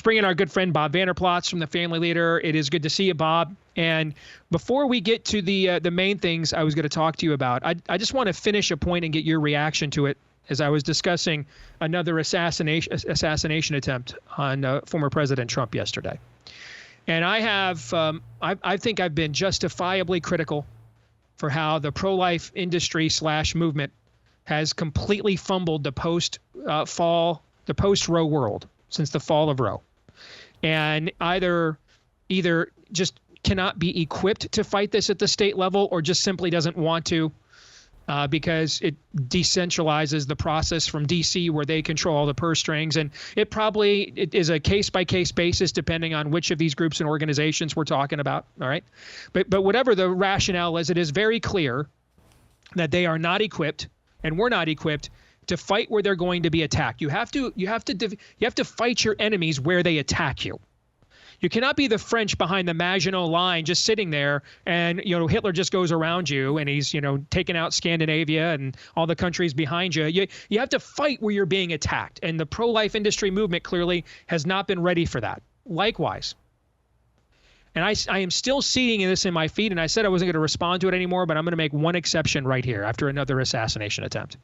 bring in our good friend Bob Vanderplots from the Family Leader. It is good to see you, Bob. And before we get to the main things I was going to talk to you about, I just want to finish a point and get your reaction to it as I was discussing another assassination attempt on former President Trump yesterday. And I think I've been justifiably critical for how the pro-life industry / movement has completely fumbled the post-Roe world since the fall of Roe, and either just cannot be equipped to fight this at the state level, or just simply doesn't want to, because it decentralizes the process from D.C., where they control all the purse strings. And it is a case-by-case basis depending on which of these groups and organizations we're talking about. All right. But whatever the rationale is, it is very clear that they are not equipped, and we're not equipped to fight where they're going to be attacked. You have to fight your enemies where they attack you. You cannot be the French behind the Maginot Line just sitting there, and Hitler just goes around you and he's taking out Scandinavia and all the countries behind you. You have to fight where you're being attacked, and the pro-life industry movement clearly has not been ready for that. Likewise. And I am still seeing this in my feed, and I said I wasn't going to respond to it anymore, but I'm going to make one exception right here after another assassination attempt.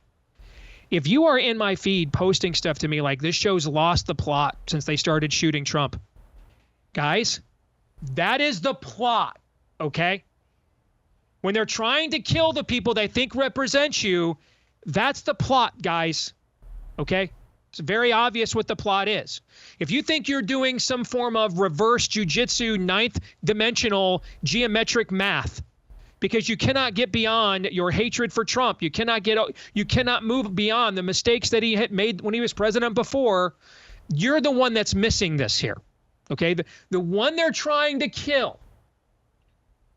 If you are in my feed posting stuff to me like this show's lost the plot since they started shooting Trump, guys, that is the plot, okay? When they're trying to kill the people they think represent you, that's the plot, guys, okay? It's very obvious what the plot is. If you think you're doing some form of reverse jujitsu, ninth dimensional geometric math, because you cannot get beyond your hatred for Trump, you cannot move beyond the mistakes that he had made when he was president before, you're the one that's missing this here. Okay, the one they're trying to kill,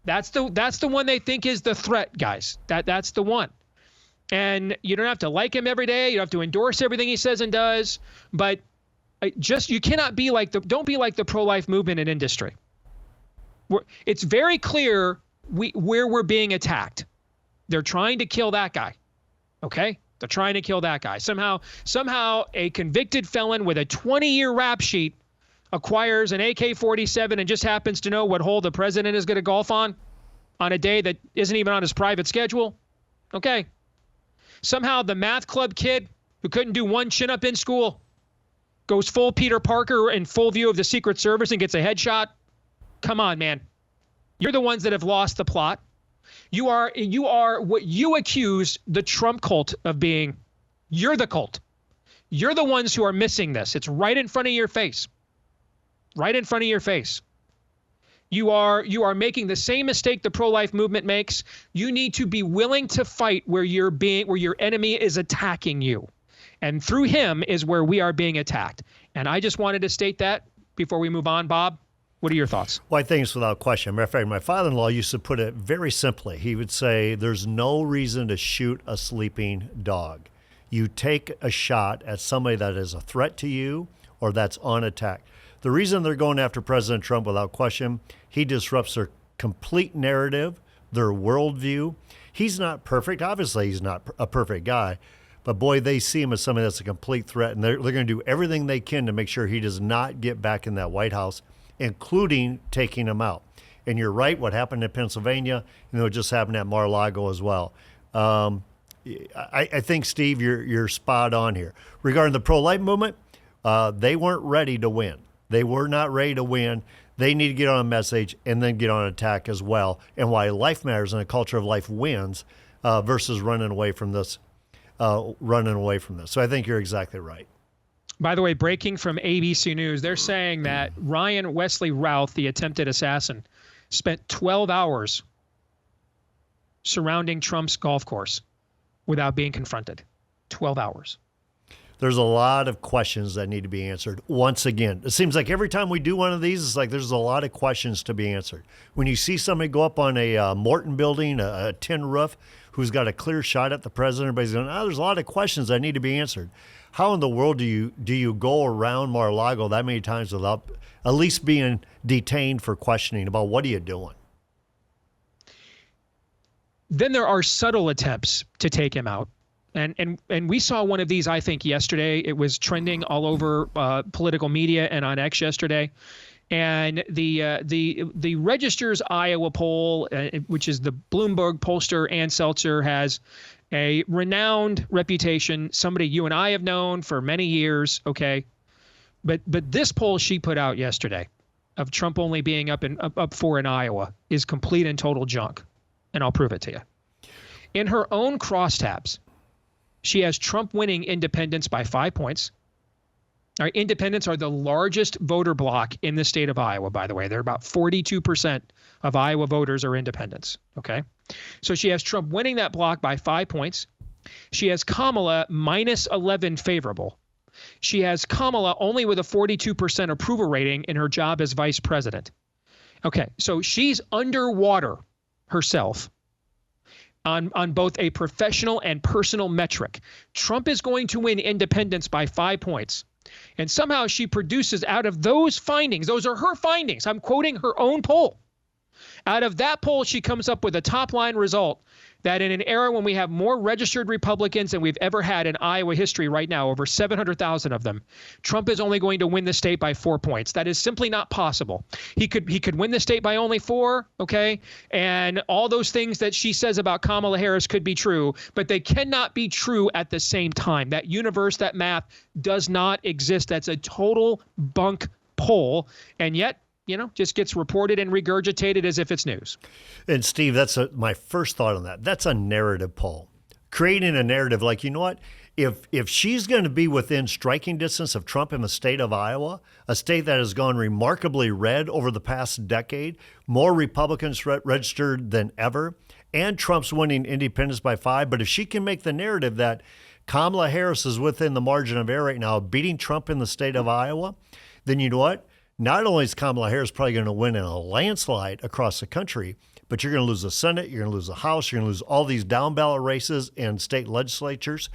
that's the one they think is the threat, guys. That's the one. And you don't have to like him every day. You don't have to endorse everything he says and does. But you cannot be like don't be like the pro-life movement and industry. It's very clear where we're being attacked. They're trying to kill that guy. Okay, they're trying to kill that guy. Somehow a convicted felon with a 20-year rap sheet acquires an AK-47 and just happens to know what hole the president is going to golf on a day that isn't even on his private schedule. Okay. Somehow the math club kid who couldn't do one chin-up in school goes full Peter Parker in full view of the Secret Service and gets a headshot. Come on, man. You're the ones that have lost the plot. You are what you accuse the Trump cult of being. You're the cult. You're the ones who are missing this. It's right in front of your face. Right in front of your face. You are making the same mistake the pro-life movement makes. You need to be willing to fight where your enemy is attacking you. And through him is where we are being attacked. And I just wanted to state that before we move on. Bob, what are your thoughts? Well, I think it's without question. Matter of fact, my father-in-law used to put it very simply. He would say, there's no reason to shoot a sleeping dog. You take a shot at somebody that is a threat to you or that's on attack. The reason they're going after President Trump, without question, he disrupts their complete narrative, their worldview. He's not perfect. Obviously, he's not a perfect guy. But, boy, they see him as somebody that's a complete threat, and they're going to do everything they can to make sure he does not get back in that White House, including taking him out. And you're right, what happened in Pennsylvania, it just happened at Mar-a-Lago as well. I think, Steve, you're spot on here. Regarding the pro-life movement, they weren't ready to win. They were not ready to win. They need to get on a message and then get on attack as well. And why life matters and a culture of life wins versus running away from this. So I think you're exactly right. By the way, breaking from ABC News, they're saying that Ryan Wesley Routh, the attempted assassin, spent 12 hours surrounding Trump's golf course without being confronted. 12 hours. There's a lot of questions that need to be answered. Once again, it seems like every time we do one of these, it's like there's a lot of questions to be answered. When you see somebody go up on a Morton building, a tin roof, who's got a clear shot at the president, everybody's going, there's a lot of questions that need to be answered. How in the world do you go around Mar-a-Lago that many times without at least being detained for questioning about what are you doing? Then there are subtle attempts to take him out. And we saw one of these, I think, yesterday. It was trending all over political media and on X yesterday. And the Register's Iowa poll, which is the Bloomberg pollster, Ann Seltzer, has a renowned reputation, somebody you and I have known for many years, okay? But this poll she put out yesterday of Trump only being up 4 in Iowa is complete and total junk. And I'll prove it to you. In her own crosstabs, she has Trump winning independents by 5 points. All right, independents are the largest voter bloc in the state of Iowa, by the way. They're about 42% of Iowa voters are independents, okay? So she has Trump winning that block by 5 points. She has Kamala minus 11 favorable. She has Kamala only with a 42% approval rating in her job as vice president. Okay, so she's underwater herself on both a professional and personal metric. Trump is going to win independents by 5 points. And somehow she produces out of those findings, those are her findings, I'm quoting her own poll. Out of that poll, she comes up with a top line result that in an era when we have more registered Republicans than we've ever had in Iowa history right now, over 700,000 of them, Trump is only going to win the state by 4 points. That is simply not possible. He could win the state by only 4, okay? And all those things that she says about Kamala Harris could be true, but they cannot be true at the same time. That universe, that math does not exist. That's a total bunk poll. And yet, just gets reported and regurgitated as if it's news. And Steve, that's my first thought on that. That's a narrative poll. Creating a narrative like, you know what? If she's going to be within striking distance of Trump in the state of Iowa, a state that has gone remarkably red over the past decade, more Republicans registered than ever, and Trump's winning independents by 5. But if she can make the narrative that Kamala Harris is within the margin of error right now, beating Trump in the state of Iowa, then you know what? Not only is Kamala Harris probably going to win in a landslide across the country, but you're going to lose the Senate, you're going to lose the House, you're going to lose all these down ballot races in state legislatures.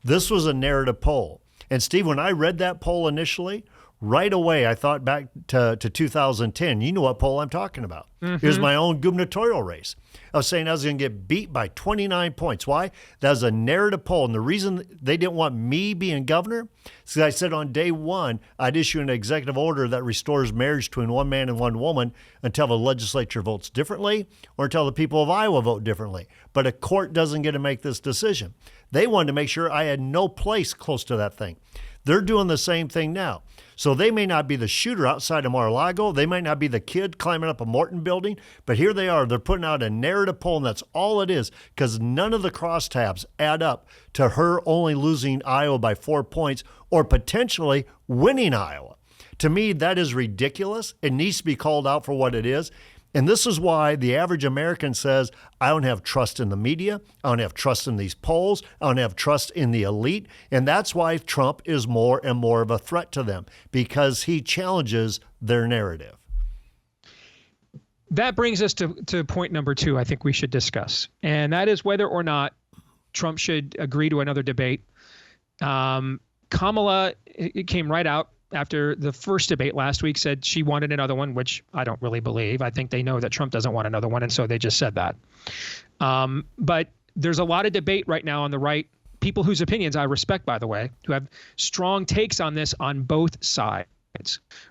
This was a narrative poll. And Steve, when I read that poll initially, right away I thought back to 2010. You know what poll I'm talking about. Mm-hmm. It was my own gubernatorial race. I was saying I was going to get beat by 29 points. Why? That was a narrative poll. And the reason they didn't want me being governor is because I said on day one, I'd issue an executive order that restores marriage between one man and one woman until the legislature votes differently or until the people of Iowa vote differently. But a court doesn't get to make this decision. They wanted to make sure I had no place close to that thing. They're doing the same thing now. So they may not be the shooter outside of Mar-a-Lago. They might not be the kid climbing up a Morton building. But here they are. They're putting out a narrative poll, and that's all it is, because none of the crosstabs add up to her only losing Iowa by 4 points or potentially winning Iowa. To me, that is ridiculous. It needs to be called out for what it is. And this is why the average American says, I don't have trust in the media. I don't have trust in these polls. I don't have trust in the elite. And that's why Trump is more and more of a threat to them, because he challenges their narrative. That brings us to point number 2 I think we should discuss. And that is whether or not Trump should agree to another debate. Kamala, it came right out after the first debate last week, said she wanted another one, which I don't really believe. I think they know that Trump doesn't want another one, and so they just said that. But there's a lot of debate right now on the right, people whose opinions I respect, by the way, who have strong takes on this on both sides.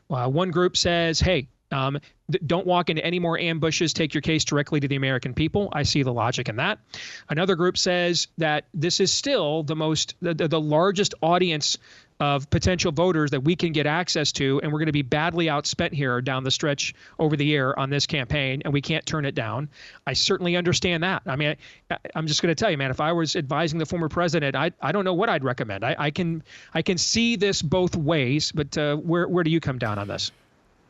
One group says, hey, don't walk into any more ambushes. Take your case directly to the American people. I see the logic in that. Another group says that this is still the largest audience of potential voters that we can get access to, and we're going to be badly outspent here down the stretch over the year on this campaign, and we can't turn it down. I certainly understand that. I mean, I'm just going to tell you, man, if I was advising the former president, I don't know what I'd recommend. I can see this both ways, but where do you come down on this?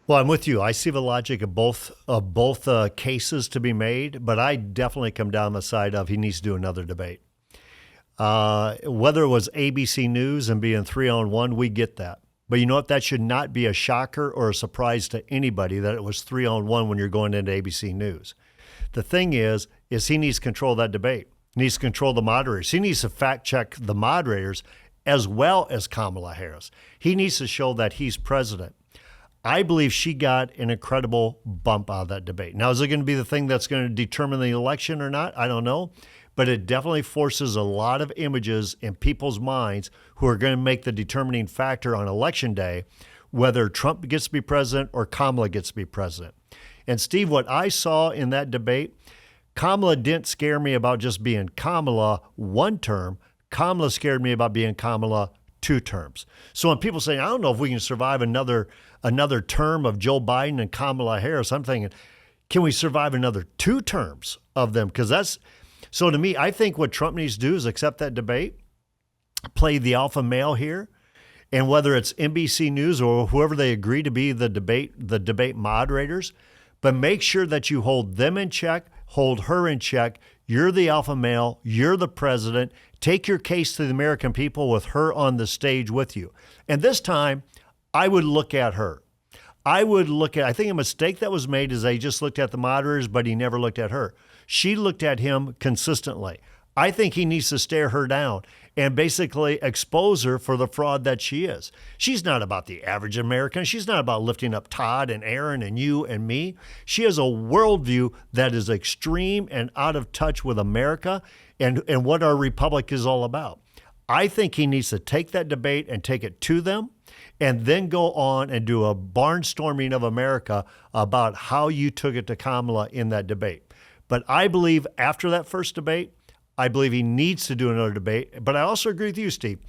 Well, I'm with you. I see the logic of both cases to be made, but I definitely come down the side of he needs to do another debate. Whether it was ABC News and being 3-on-1, we get that. But you know what? That should not be a shocker or a surprise to anybody that it was 3-on-1 when you're going into ABC News. The thing is he needs to control that debate. He needs to control the moderators. He needs to fact check the moderators as well as Kamala Harris. He needs to show that he's president. I believe she got an incredible bump out of that debate. Now, is it going to be the thing that's going to determine the election or not? I don't know. but it definitely forces a lot of images in people's minds who are going to make the determining factor on election day, whether Trump gets to be president or Kamala gets to be president. And Steve, what I saw in that debate, Kamala didn't scare me about just being Kamala one term. Kamala scared me about being Kamala 2 terms. So when people say, I don't know if we can survive another term of Joe Biden and Kamala Harris, I'm thinking, can we survive another 2 terms of them? Because so to me, I think what Trump needs to do is accept that debate, play the alpha male here, and whether it's NBC News or whoever they agree to be the debate moderators, but make sure that you hold them in check, hold her in check. You're the alpha male. You're the president. Take your case to the American people with her on the stage with you. And this time, I would look at her. I think a mistake that was made is they just looked at the moderators, but he never looked at her. She looked at him consistently. I think he needs to stare her down and basically expose her for the fraud that she is. She's not about the average American. She's not about lifting up Todd and Aaron and you and me. She has a worldview that is extreme and out of touch with America and what our republic is all about. I think he needs to take that debate and take it to them and then go on and do a barnstorming of America about how you took it to Kamala in that debate. But I believe after that first debate, I believe he needs to do another debate. But I also agree with you, Steve.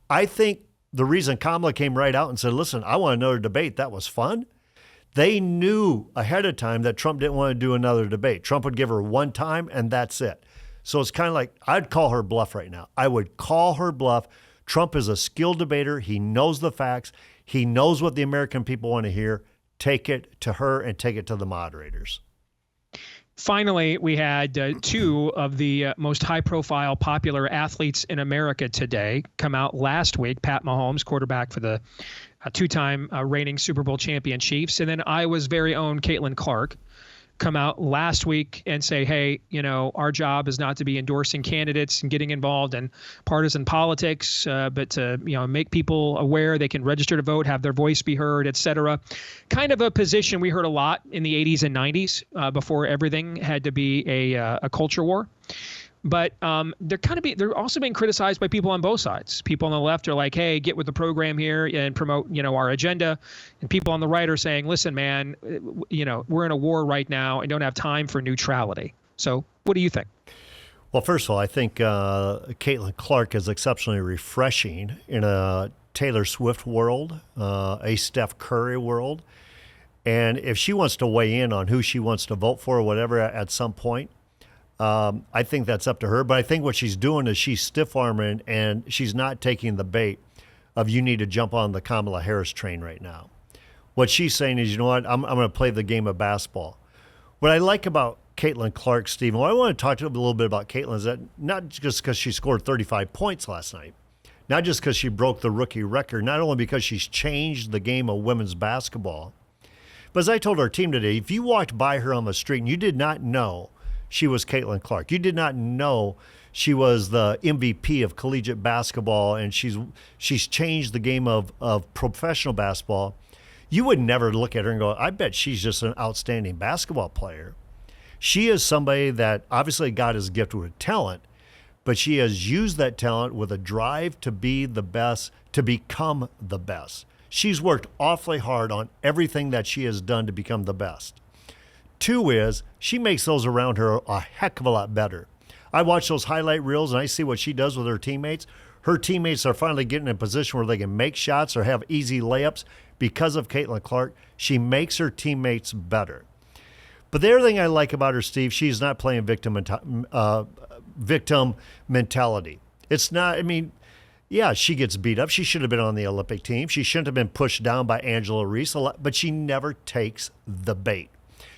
I think the reason Kamala came right out and said, listen, I want another debate, that was fun. They knew ahead of time that Trump didn't want to do another debate. Trump would give her one time and that's it. So it's kind of like, I'd call her bluff right now. I would call her bluff. Trump is a skilled debater. He knows the facts. He knows what the American people want to hear. Take it to her and take it to the moderators. Finally, we had 2 of the most high-profile, popular athletes in America today come out last week. Pat Mahomes, quarterback for the 2-time reigning Super Bowl champion Chiefs, and then Iowa's very own Caitlin Clark come out last week and say, hey, our job is not to be endorsing candidates and getting involved in partisan politics, but to, make people aware they can register to vote, have their voice be heard, et cetera. Kind of a position we heard a lot in the 80s and 90s before everything had to be a culture war. But they're also being criticized by people on both sides. People on the left are like, hey, get with the program here and promote, our agenda. And people on the right are saying, listen, man, we're in a war right now and don't have time for neutrality. So what do you think? Well, first of all, I think Caitlin Clark is exceptionally refreshing in a Taylor Swift world, a Steph Curry world. And if she wants to weigh in on who she wants to vote for or whatever at some point, I think that's up to her. But I think what she's doing is she's stiff-arming and she's not taking the bait of you need to jump on the Kamala Harris train right now. What she's saying is, you know what, I'm going to play the game of basketball. What I like about Caitlin Clark, Stephen, what I want to talk to you a little bit about Caitlin is that not just because she scored 35 points last night, not just because she broke the rookie record, not only because she's changed the game of women's basketball, but as I told our team today, if you walked by her on the street and you did not know she was Caitlin Clark, you did not know she was the MVP of collegiate basketball and she's changed the game of professional basketball, you would never look at her and go, I bet she's just an outstanding basketball player. She is somebody that obviously God has gifted with talent, but she has used that talent with a drive to be the best, to become the best. She's worked awfully hard on everything that she has done to become the best. 2 is she makes those around her a heck of a lot better. I watch those highlight reels and I see what she does with her teammates. Her teammates are finally getting in a position where they can make shots or have easy layups because of Caitlin Clark. She makes her teammates better. But the other thing I like about her, Steve, she's not playing victim mentality. It's not, yeah, she gets beat up. She should have been on the Olympic team. She shouldn't have been pushed down by Angela Reese, but she never takes the bait.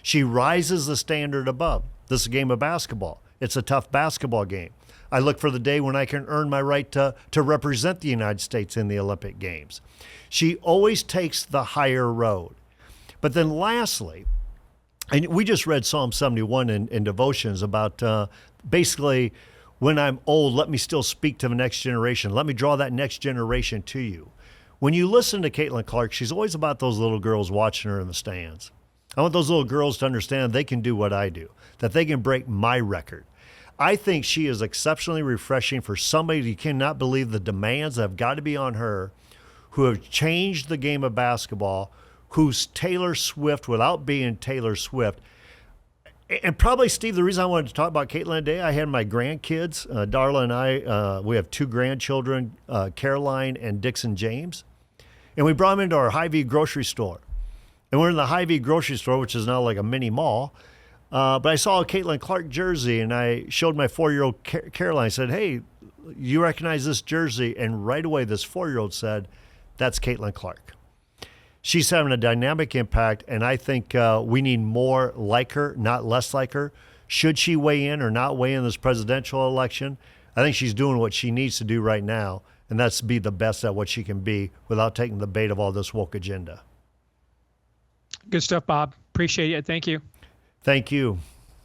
She rises the standard above. This is a game of basketball. It's a tough basketball game. I look for the day when I can earn my right to represent the United States in the Olympic Games. She always takes the higher road. But then lastly, and we just read Psalm 71 in devotions about basically, when I'm old, let me still speak to the next generation. Let me draw that next generation to you. When you listen to Caitlin Clark, she's always about those little girls watching her in the stands. I want those little girls to understand they can do what I do, that they can break my record. I think she is exceptionally refreshing for somebody who cannot believe the demands that have got to be on her, who have changed the game of basketball, who's Taylor Swift without being Taylor Swift. And probably, Steve, the reason I wanted to talk about Caitlin today, I had my grandkids, Darla and I, we have two grandchildren, Caroline and Dixon James. And we brought them into our Hy-Vee grocery store. And we're in the Hy-Vee grocery store, which is now like a mini mall. But I saw a Caitlin Clark jersey, and I showed my 4-year-old Caroline. I said, hey, you recognize this jersey? And right away, this 4-year-old said, that's Caitlin Clark. She's having a dynamic impact, and I think we need more like her, not less like her. Should she weigh in or not weigh in this presidential election? I think she's doing what she needs to do right now, and that's be the best at what she can be without taking the bait of all this woke agenda. Good stuff, Bob. Appreciate it. Thank you. Thank you.